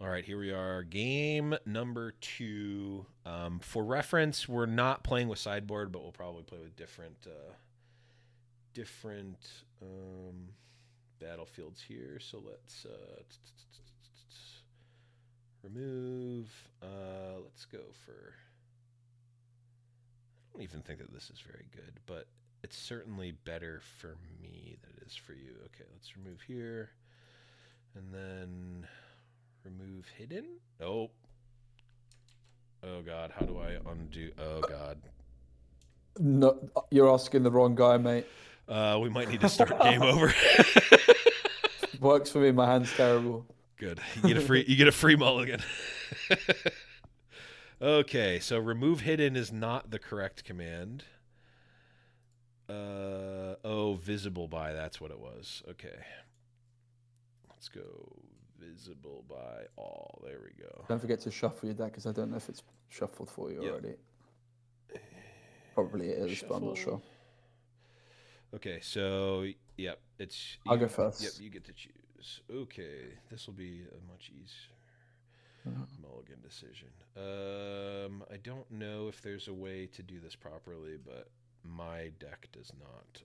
All right, here we are. Game number 2. For reference, we're not playing with sideboard, but we'll probably play with different battlefields here. So let's remove. Let's go for. I don't even think that this is very good, but it's certainly better for me than it is for you. Okay, let's remove here, and then remove hidden. Oh, oh God, how do I undo? Oh God, No, you're asking the wrong guy, mate. we might need to start game over. Works for me. My hand's terrible. Good, you get a free mulligan. Okay, so remove hidden is not the correct command. Oh, visible by, that's what it was. Okay, let's go visible by all. There we go. Don't forget to shuffle your deck because I don't know if it's shuffled for you Yep. already. Probably it is, but I'm not Shuffle. sure. Okay, so yep, it's I'll go you. Yep, first. you get to choose. Okay, this will be a much easier mulligan decision. I don't know if there's a way to do this properly, but my deck does not.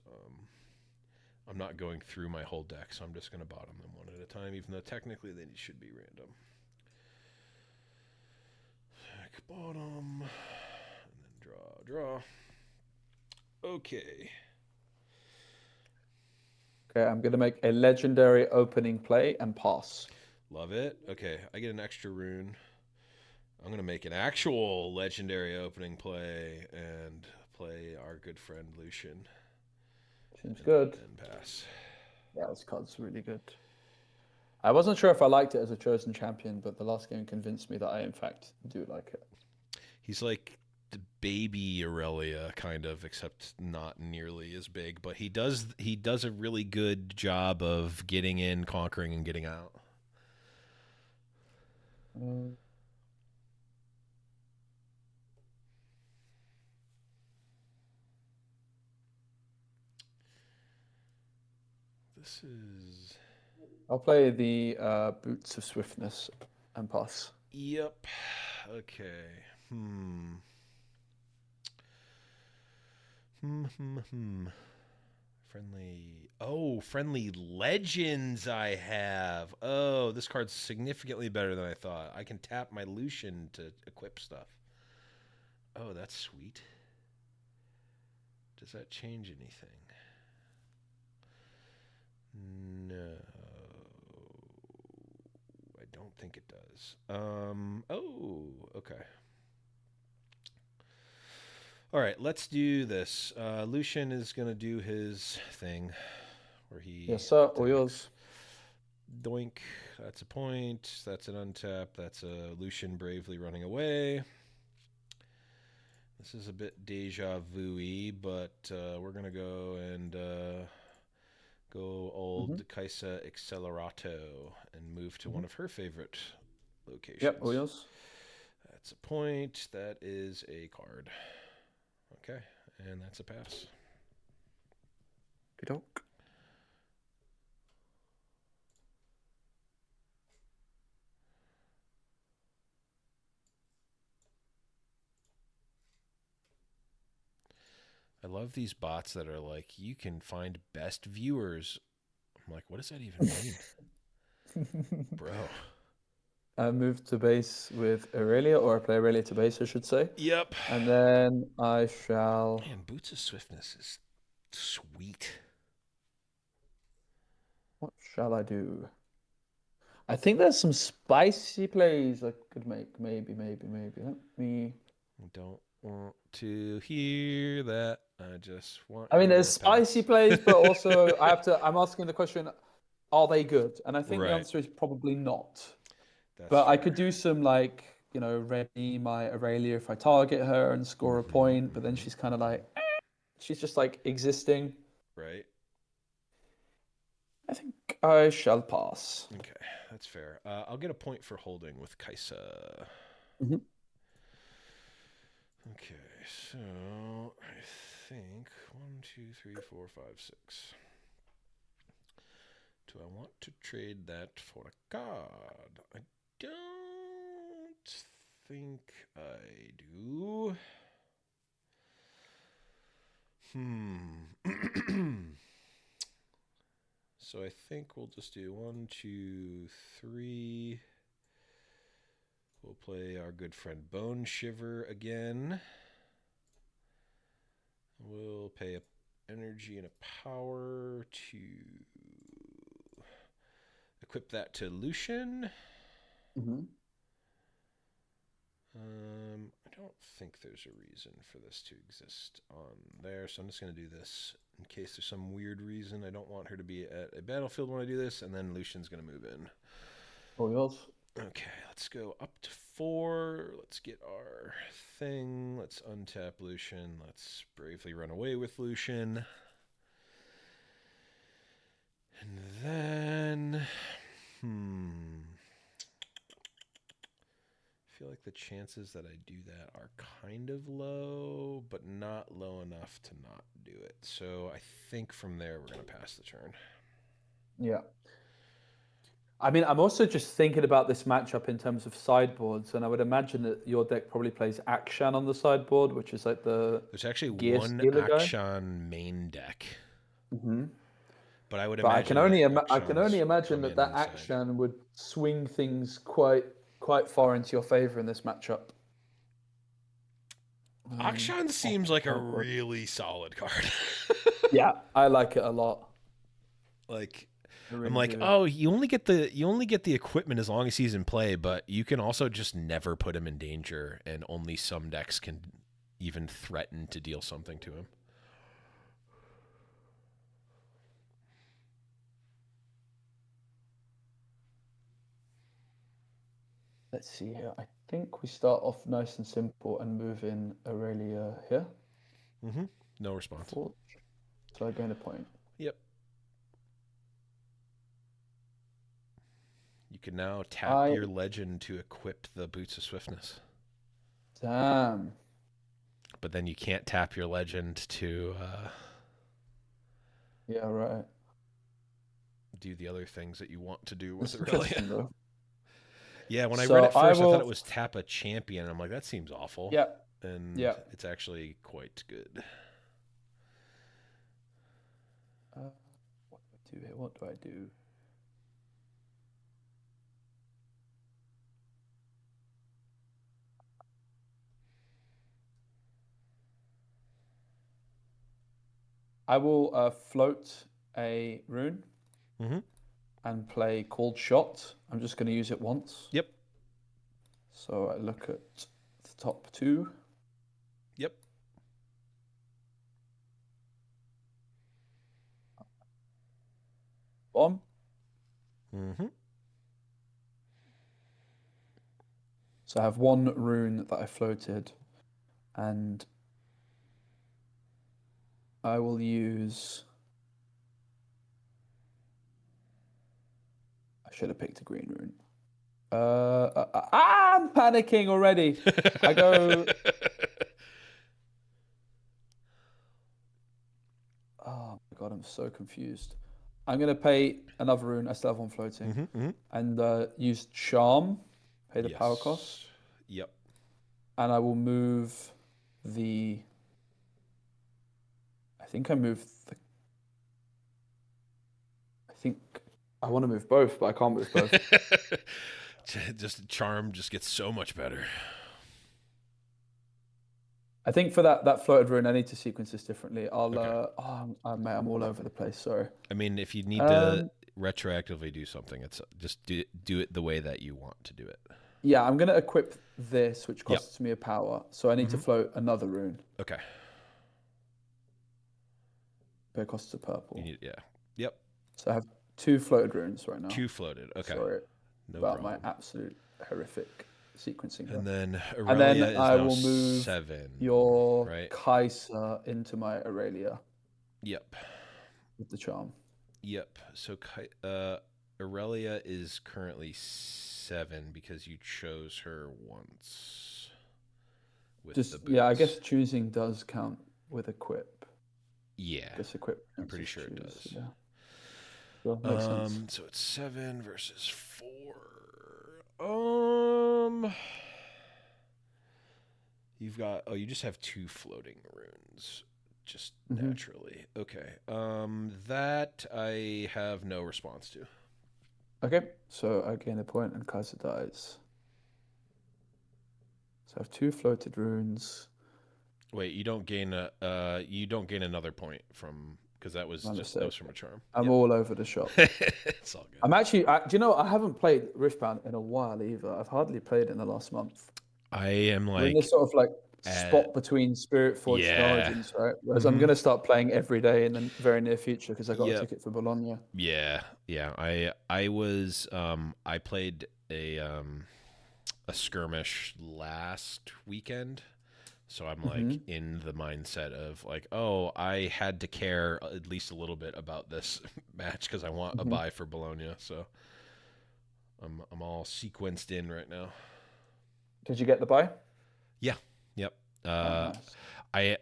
I'm not going through my whole deck, so I'm just going to bottom them one at a time, even though technically they should be random. Deck bottom, and then draw. Okay. Okay, I'm going to make a legendary opening play and pass. Love it. Okay, I get an extra rune. I'm going to make an actual legendary opening play and play our good friend Lucian. Seems good. And pass. Yeah, this card's really good. I wasn't sure if I liked it as a chosen champion, but the last game convinced me that I, in fact, do like it. He's like the baby Irelia, kind of, except not nearly as big. But he does a really good job of getting in, conquering, and getting out. Mm. This is. I'll play the Boots of Swiftness and pass. Yep. Okay. Friendly. Oh, friendly legends I have. Oh, this card's significantly better than I thought. I can tap my Lucian to equip stuff. Oh, that's sweet. Does that change anything? No. I don't think it does. Oh, okay. All right, let's do this. Lucian is going to do his thing where he Yes, sir. All attacks. yours. Doink. That's a point. That's an untap. That's a Lucian bravely running away. This is a bit deja vu-y, but we're going to go and go old Kaisa Accelerato and move to one of her favorite locations. Yep, all yours. That's a point. That is a card. Okay, and that's a pass. Good doke. I love these bots that are like, you can find best viewers. I'm like, what does that even mean? Bro. I move to base with Irelia, or I play Irelia to base, I should say. Yep. And then I shall... Man, Boots of Swiftness is sweet. What shall I do? I think there's some spicy plays I could make. Maybe. Let me... I don't want to hear that. I just want I mean, you there's to spicy pass. plays, but also I'm asking the question, are they good? And I think the Right. answer is probably not. That's But I fair. could do some like, ready my Aurelia if I target her and score a point, but then she's kind of like, she's just like existing. Right. I think I shall pass. Okay, that's fair. I'll get a point for holding with Kaisa. Mhm. Okay, so I think 1, 2, 3, 4, 5, 6. Do I want to trade that for a card? I don't think I do. So I think we'll just do 1, 2, 3. We'll play our good friend Bone Shiver again. We'll pay a energy and a power to equip that to Lucian. Mm-hmm. I don't think there's a reason for this to exist on there, so I'm just going to do this in case there's some weird reason. I don't want her to be at a battlefield when I do this, and then Lucian's going to move in. All yours. Okay, let's go up to 4. Let's get our thing. Let's untap Lucian. Let's bravely run away with Lucian. And then... I feel like the chances that I do that are kind of low, but not low enough to not do it. So I think from there we're going to pass the turn. Yeah. I mean, I'm also just thinking about this matchup in terms of sideboards, and I would imagine that your deck probably plays Akshan on the sideboard, which is like the There's actually gear one stealer guy. Akshan main deck. Mm-hmm. But I would But imagine I can only imagine that that inside. Akshan would swing things quite far into your favor in this matchup. Akshan seems like a really solid card. Yeah, I like it a lot. Like, really I'm like, do. oh, you only get the equipment as long as he's in play, but you can also just never put him in danger, and only some decks can even threaten to deal something to him. Let's see here. I think we start off nice and simple and move in Irelia here. Mm-hmm. No response. So I gain a point. Yep. You can now tap your legend to equip the Boots of Swiftness. Damn. But then you can't tap your legend to... yeah, right. Do the other things that you want to do with Irelia. Though. Yeah, when I read it first, I thought it was tap a champion. I'm like, that seems awful. Yeah. And it's actually quite good. What do I do here? What do I do? I will float a rune and play Called Shot. I'm just going to use it once. Yep. So I look at the top 2. Yep. Bomb. So I have 1 rune that I floated, and I will use... I should have picked a green rune. I'm panicking already. I go... Oh my god, I'm so confused. I'm going to pay another rune. I still have 1 floating. And use Charm. Pay the power cost. Yep. And I will move the... I think I want to move both, but I can't move both. Just Charm just gets so much better. I think for that floated rune, I need to sequence this differently. I'm all over the place. Sorry. I mean, if you need to retroactively do something, it's just do it the way that you want to do it. Yeah, I'm going to equip this, which costs me a power. So I need to float another rune. Okay. But it costs a purple. Yep. So I have 2 floated runes right now. 2 floated. Okay. Sorry no about problem. My absolute horrific sequencing. And then Irelia I will move 7. Your Kaiser into my Irelia. Yep. With the charm. Yep. So Irelia is currently 7 because you chose her once. I guess choosing does count with equip. Yeah. Just equip. I'm pretty sure it does. Yeah. Well, makes sense. So it's 7 versus 4. You've got you just have 2 floating runes, just Mm-hmm. naturally. Okay. That I have no response to. Okay, so I gain a point and Kaiser dies. So I have 2 floated runes. Wait, you don't gain another point from because that was My that was mistake. from a charm. I'm all over the shop. It's all good. I'm actually, do you know, I haven't played Riftbound in a while either. I've hardly played in the last month. I am We're in like, this sort of like at, spot between Spiritforged and yeah. Origins, right? Whereas I'm Mm-hmm. going to start playing every day in the very near future because I got a Yep. ticket for Bologna. Yeah. Yeah. I was I played a skirmish last weekend. So I'm Mm-hmm. like in the mindset of like, oh, I had to care at least a little bit about this match because I want a Mm-hmm. buy for Bologna. So I'm all sequenced in right now. Did you get the buy? Yeah. Yep. Oh, Uh, nice. I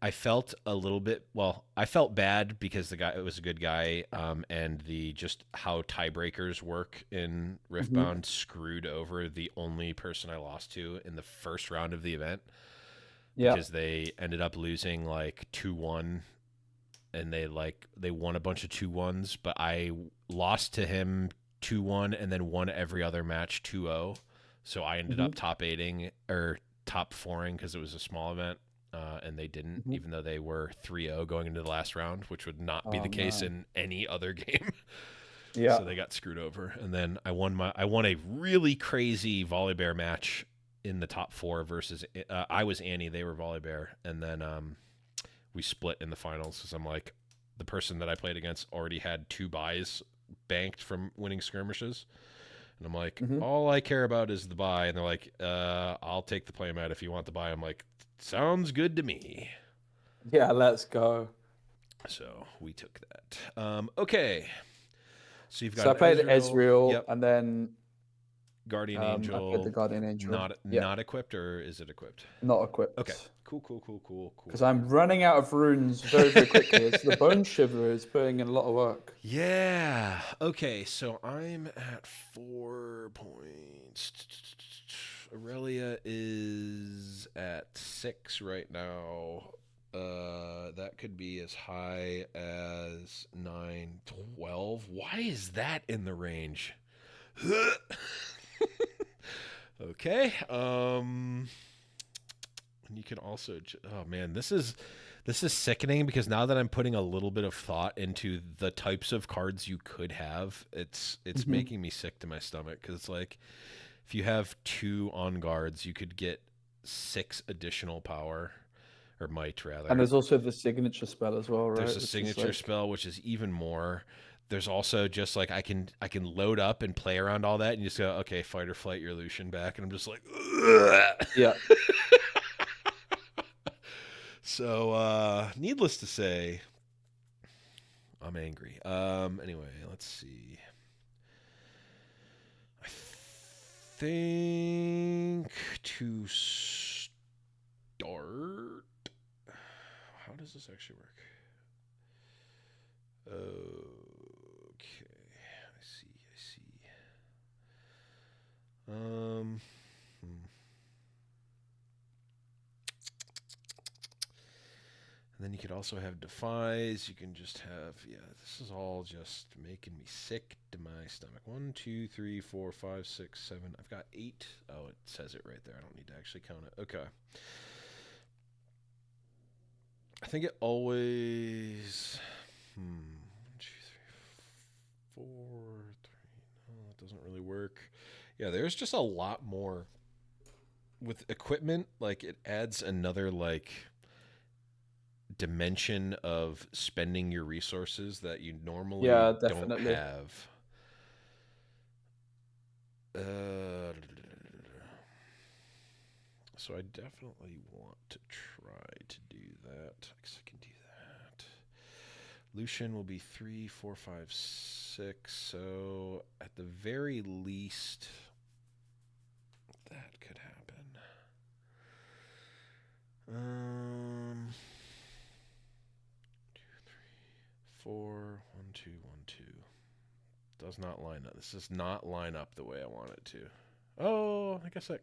I felt a little bit I felt bad because the guy it was a good guy and the just how tiebreakers work in Mm-hmm. Riftbound screwed over the only person I lost to in the first round of the event Yeah. because they ended up losing like 2-1 and they won a bunch of 2-1s, but I lost to him 2-1 and then won every other match 2-0. So I ended Mm-hmm. up top 8ing or top 4ing because it was a small event. And they didn't, Mm-hmm. even though they were 3-0 going into the last round, which would not be Oh the case man. in any other game. Yeah. So they got screwed over. And then I won a really crazy volley bear match in the top 4 versus I was Annie, they were volley bear, and then we split in the finals because I'm like the person that I played against already had 2 buys banked from winning skirmishes. And I'm like, Mm-hmm. all I care about is the buy. And they're like, I'll take the playmat if you want the buy. I'm like, sounds good to me. Yeah, let's go. So we took that. Okay. So you've got So I an played Ezreal. Ezreal Yep. and then Guardian I played the Angel. Guardian Angel. Yeah, Not equipped, or is it equipped? not Okay. equipped. Cool. Because I'm running out of runes very, very quickly. As the Bone Shiver is putting in a lot of work. Yeah. Okay. So I'm at 4 points. Irelia is at 6 right now. That could be as high as 9, 12. Why is that in the range? Okay. And you can also, oh man, this is sickening because now that I'm putting a little bit of thought into the types of cards you could have, it's Hmm. making me sick to my stomach because it's like if you have 2 on guards, you could get 6 additional power or might And rather. there's also the signature spell as well, There's right? a Which is signature like, spell which is even more. There's also just like I can load up and play around all that and you just go, okay, fight or flight your Lucian back, and I'm just like, ugh. yeah. So needless to say, I'm angry. Anyway, let's see. I think to start, how does this actually work? Okay, I see. Um, hmm. And then you could also have defies. You can just have, yeah, this is all just making me sick to my stomach. 1, 2, 3, 4, 5, 6, 7. I've got 8. Oh, it says it right there. I don't need to actually count it. Okay. I think it always. 1, 2, 3, 4, 3. Oh, that doesn't really work. Yeah, there's just a lot more with equipment. Like it adds another like dimension of spending your resources that you normally Yeah, don't definitely. have. Uh, so I definitely want to try to do that. I guess I can do that. Lucian will be 3, 4, 5, 6. So at the very least, that could happen. 2, 3, 4, 1, 2, 1, 2. Does not line up. This does not line up the way I want it to. Oh, I guess that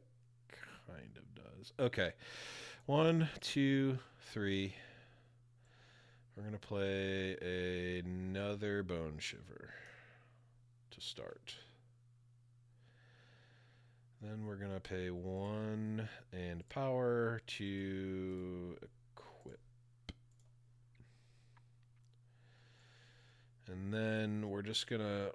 kind of does. Okay. 1, 2, 3. We're going to play another Bone Shiver to start. Then we're going to pay 1 and power to equip. And then we're just gonna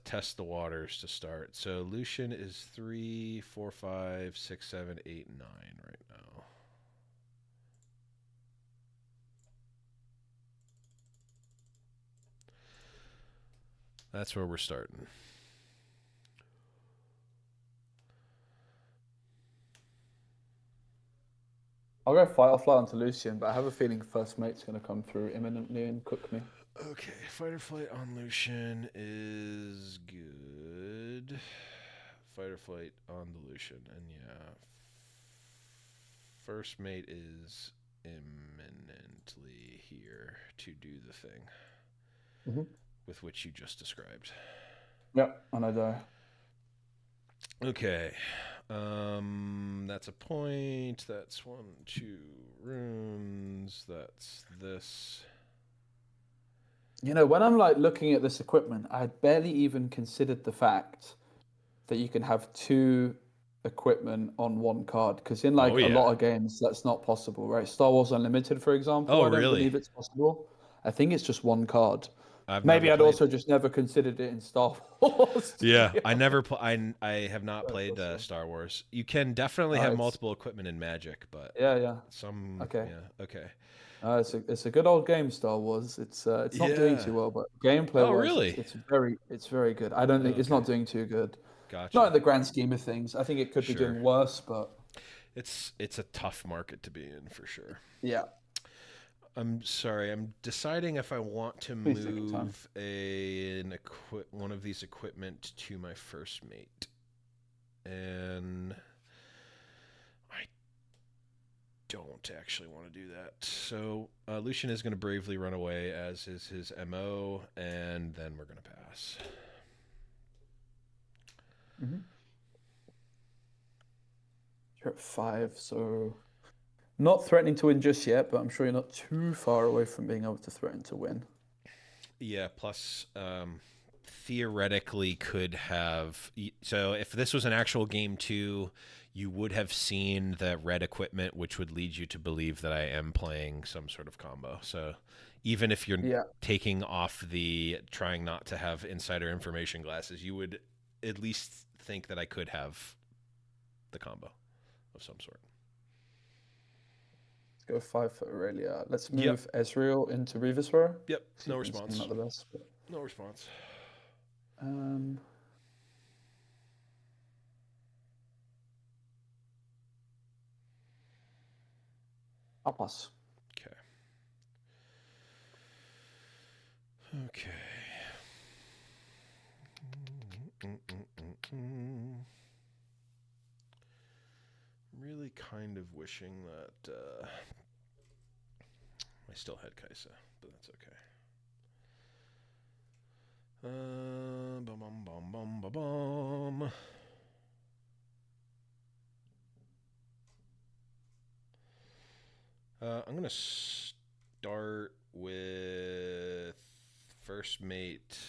test the waters to start. So Lucian is 3, 4, 5, 6, 7, 8, 9 right now. That's where we're starting. I'll go fight or flight onto Lucian, but I have a feeling first mate's going to come through imminently and cook me. Okay, fight or flight on Lucian is good. Fight or flight on the Lucian, and yeah, first mate is imminently here to do the thing with which you just described. Yep, and I die. Okay. That's a point. That's 1, 2 runes. That's this. You know, when I'm like looking at this equipment, I had barely even considered the fact that you can have 2 equipment on 1 card. Because in like a lot of games, that's not possible, right? Star Wars Unlimited, for example, I don't believe it's possible. I think it's just 1 card. Maybe I'd also just never considered it in Star Wars. Yeah, I never. I have not played Star Wars. You can definitely have multiple equipment in Magic, but some. Okay. Yeah. Okay. It's a good old game, Star Wars. It's not doing too well, but gameplay wise, it's very good. I don't think it's not doing too good. Gotcha. Not in the grand scheme of things. I think it could be doing worse, but it's a tough market to be in for sure. Yeah. I'm sorry. I'm deciding if I want to move one of these equipment to my first mate, and I don't actually want to do that. So Lucian is going to bravely run away, as is his MO, and then we're going to pass. You're at 5, so not threatening to win just yet, but I'm sure you're not too far away from being able to threaten to win. Yeah, plus theoretically could have... So if this was an actual game 2, you would have seen the red equipment, which would lead you to believe that I am playing some sort of combo. So even if you're taking off the trying not to have insider information glasses, you would at least think that I could have the combo of some sort. Go 5 for Irelia. Let's move Ezreal into Reaver's Row. Yep, no response. Not the best, but... No response. I'll pass. Okay. Really kind of wishing that I still had Kaisa, but that's okay. I'm gonna start with first mate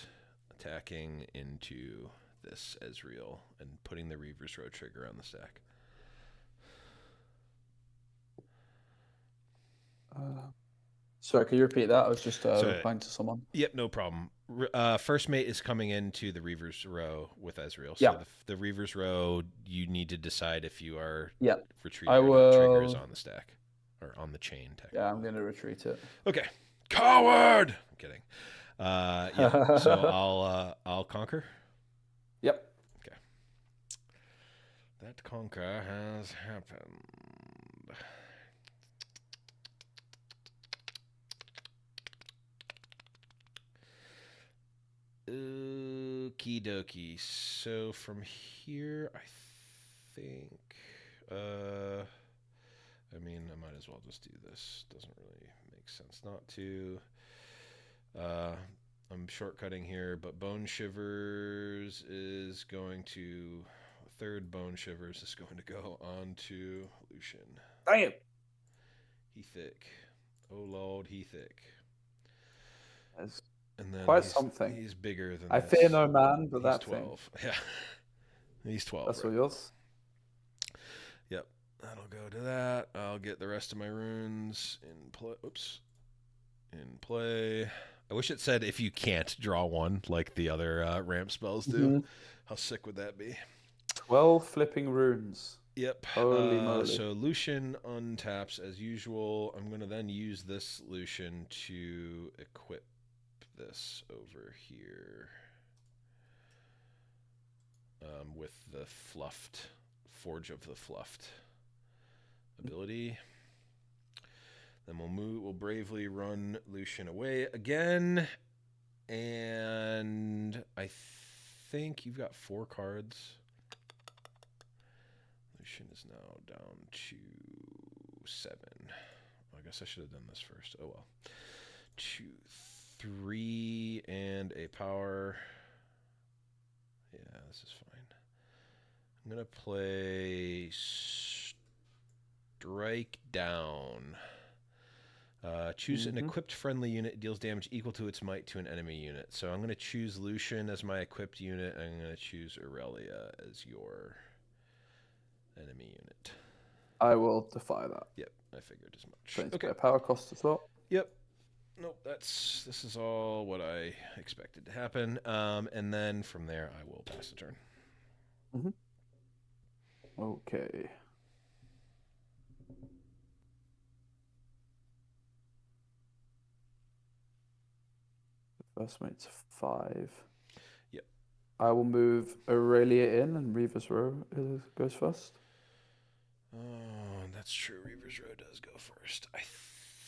attacking into this Ezreal and putting the Reaver's Row trigger on the stack. Sorry, can you repeat that? I was just replying to someone. Yep, no problem. First mate is coming into the Reaver's Row with Ezreal. So the Reaver's Row, you need to decide if you are retreating or not. Trigger is on the stack. Or on the chain, technically. Yeah, I'm going to retreat it. Okay. Coward! I'm kidding. So I'll conquer? Yep. Okay. That conquer has happened. Okie dokie. So from here, I think... I mean, I might as well just do this. Doesn't really make sense not to. I'm shortcutting here, but Bone Shivers is going to... Third Bone Shivers is going to go on to Lucian. Damn. He thick. Oh Lord, he thick. That's And then quite something. he's bigger than I this. fear no man, but He's that 12. thing. Yeah. He's 12. That's right? all yours. Yep. That'll go to that. I'll get the rest of my runes in play. Oops. In play. I wish it said if you can't draw one like the other ramp spells do. How sick would that be? 12 flipping runes. Yep. Holy moly. So Lucian untaps as usual. I'm going to then use this Lucian to equip this over here with the fluffed, Forge of the Fluffed ability. Then we'll bravely run Lucian away again. And I think you've got 4 cards. Lucian is now down to 7. I guess I should have done this first. Oh well. 2, 3, and a power. Yeah, this is fine. I'm going to play Strike Down. Choose an equipped friendly unit, deals damage equal to its might to an enemy unit. So I'm going to choose Lucian as my equipped unit. I'm going to choose Irelia as your enemy unit. I will defy that. Yep, I figured as much. Trying to pay a power cost as well. Yep. Nope, this is all what I expected to happen. And then from there, I will pass the turn. Okay. First mate's 5. Yep. I will move Aurelia in, and Reaver's Row goes first. Oh, that's true. Reaver's Row does go first. I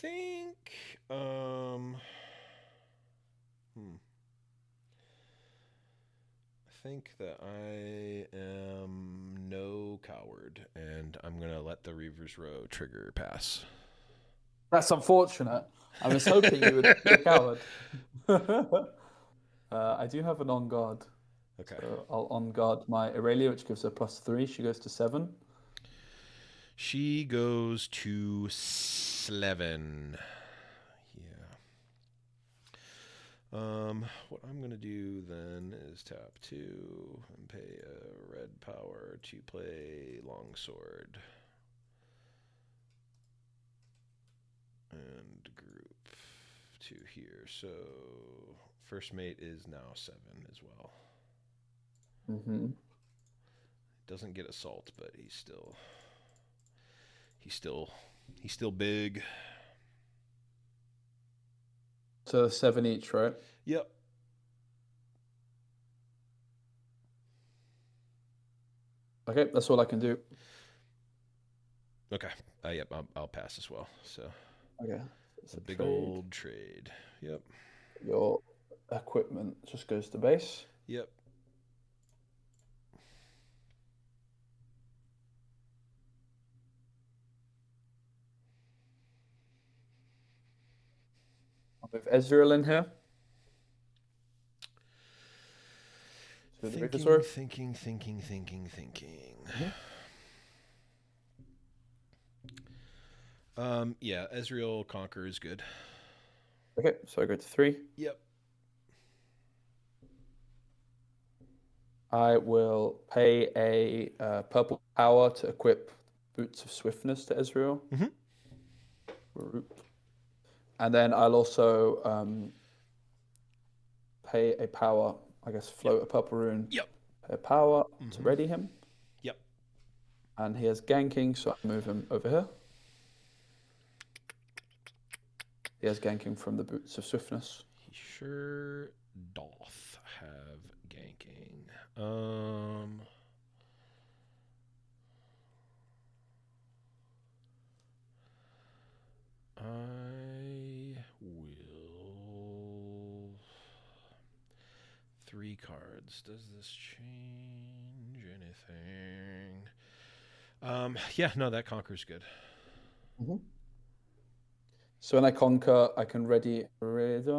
think. I think that I am no coward, and I'm gonna let the Reaver's Row trigger pass. That's unfortunate. I was hoping you would be a coward. I do have an on guard. Okay. So I'll on guard my Irelia, which gives her +3. She goes to 7. She goes to 7. Yeah. What I'm gonna do then is tap 2 and pay a red power to play Longsword. And group 2 here. So first mate is now 7 as well. Doesn't get assault, but he's still big. So 7 each, right? Yep. Okay, that's all I can do. Okay. Yep. I'll pass as well. So. Okay. It's a big old trade. Yep. Your equipment just goes to base. Yep. I'll move Ezreal in here. Thinking. Yeah, Ezreal Conquer is good. Okay, so I go to 3. Yep. I will pay a purple power to equip Boots of Swiftness to Ezreal. And then I'll also pay a power, I guess, float a purple rune. Yep. Pay a power to ready him. Yep. And he has ganking, so I move him over here. He has ganking from the Boots of Swiftness. He sure doth have ganking. I will 3 cards. Does this change anything? Yeah, no, that Conquer's good. So when I conquer, I can ready Aurelia?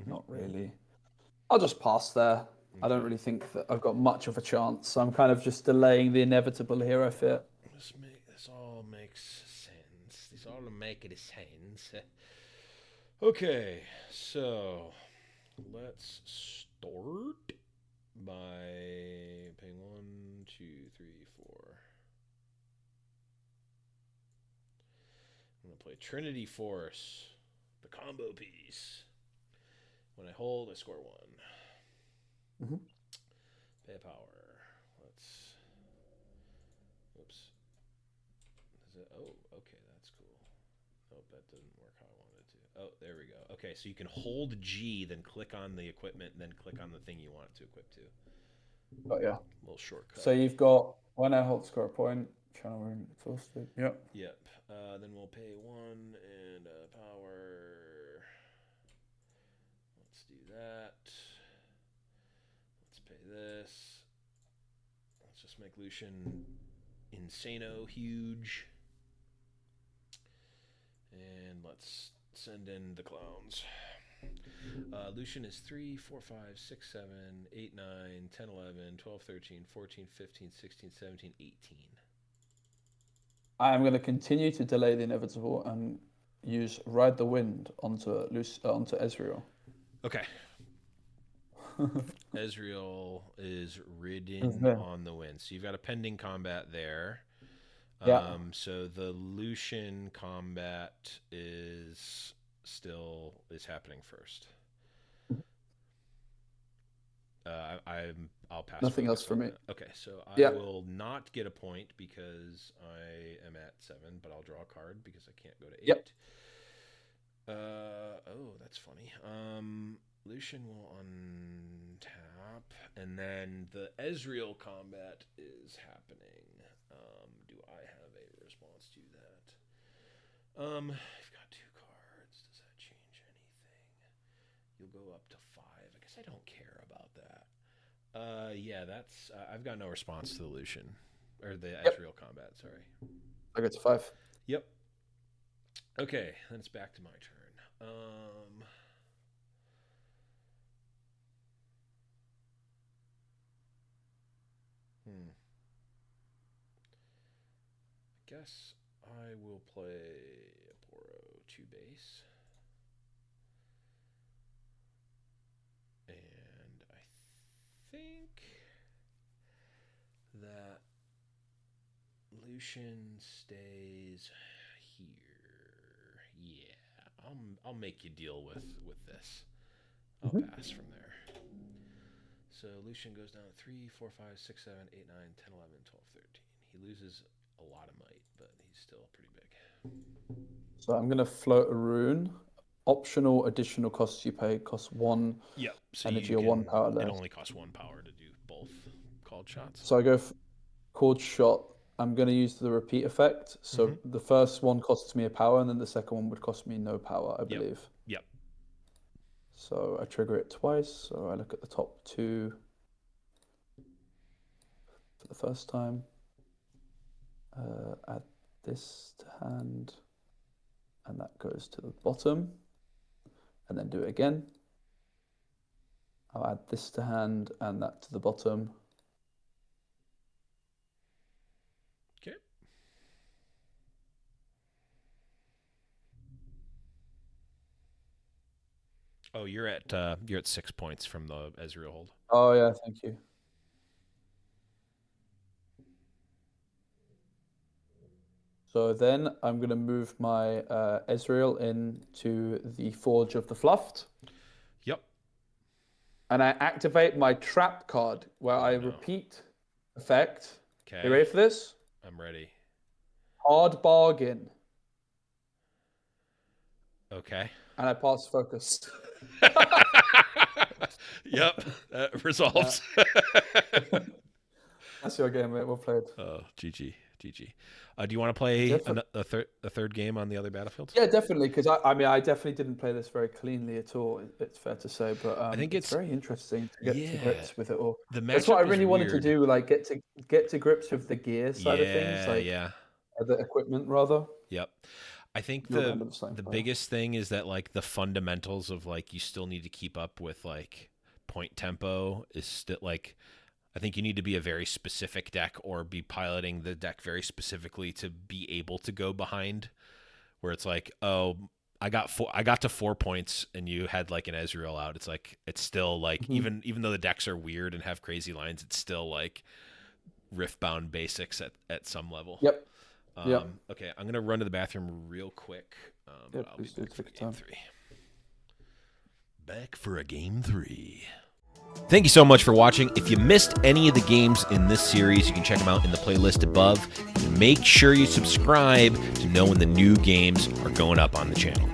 Not really. I'll just pass there. I don't Okay. really think that I've got much of a chance. So I'm kind of just delaying the inevitable here, I fear. This all makes sense. This all make it sense. Okay, so let's start by paying 1, 2, 3, 4. I'm gonna play Trinity Force, the combo piece. When I hold, I score 1. Mm-hmm. Pay power. Let's. Oops. Is it? Oh, okay, that's cool. Nope, that didn't work how I wanted it to. Oh, there we go. Okay, so you can hold G, then click on the equipment, and then click on the thing you want it to equip to. But yeah. Little shortcut. So you've got when I hold score a point, channel room exhausted. Yep. Yep. Then we'll pay 1 and power. Let's do that. Let's pay this. Let's just make Lucian insano huge. And let's send in the clowns. Lucian is 3, 4, 5, 6, 7, 8, 9, 10, 11, 12, 13, 14, 15, 16, 17, 18. I am going to continue to delay the inevitable and use Ride the Wind onto Ezreal. Okay. Ezreal is ridden on the wind. So you've got a pending combat there. Yeah. So the Lucian combat is happening first. I'll pass. Nothing else for me. That. Okay, so I yeah. will not get a point because I am at 7, but I'll draw a card because I can't go to 8. Yep. Oh, that's funny. Lucian will untap, and then the Ezreal combat is happening. Do I have a response to that? I've got 2 cards. Does that change anything? You'll go up to 5. I guess I don't care about that. Yeah, that's. I've got no response to the Lucian or the Ezreal combat. Sorry. I got to 5. Yep. Okay, then it's back to my turn. I guess I will play a Poro 2 base. And I think that Lucian stays here. Yeah, I'll make you deal with this. I'll pass from there. So Lucian goes down 3, 4, 5, 6, 7, 8, 9, 10, 11, 12, 13. He loses a lot of might, but he's still pretty big. So I'm going to float a rune. Optional additional costs you pay cost 1 so energy or 1 power less. It only costs 1 power to do both called shots. So I go called shot. I'm going to use the repeat effect. So the first one costs me a power, and then the second one would cost me no power, I believe. Yep. So I trigger it twice. So I look at the top 2 for the first time. Add this to hand, and that goes to the bottom. And then do it again. I'll add this to hand and that to the bottom. Okay. Oh, you're at 6 points from the Ezreal hold. Oh yeah, thank you. So then I'm going to move my Ezreal into the Forge of the Fluffed. Yep. And I activate my trap card where I repeat effect. Okay. You ready for this? I'm ready. Hard bargain. Okay. And I pass focus. Yep. That resolves. That's your game, mate. Well played. Oh, GG. Do you want to play a third game on the other battlefield? Yeah, definitely. Because I mean, I definitely didn't play this very cleanly at all. It's fair to say, but I think it's very interesting to get to grips with it all. That's what I really wanted to do. Like get to grips with the gear side of things. Like the equipment rather. Yep. I think the biggest thing is that like the fundamentals of like you still need to keep up with like point tempo is still like, I think you need to be a very specific deck or be piloting the deck very specifically to be able to go behind, where it's like, oh, I got to 4 points and you had like an Ezreal out. It's like, it's still like, even though the decks are weird and have crazy lines, it's still like Riftbound basics at some level. Yep. Okay, I'm going to run to the bathroom real quick. But I'll be back for game 3. Back for a game 3. Thank you so much for watching. If you missed any of the games in this series, you can check them out in the playlist above. And make sure you subscribe to know when the new games are going up on the channel.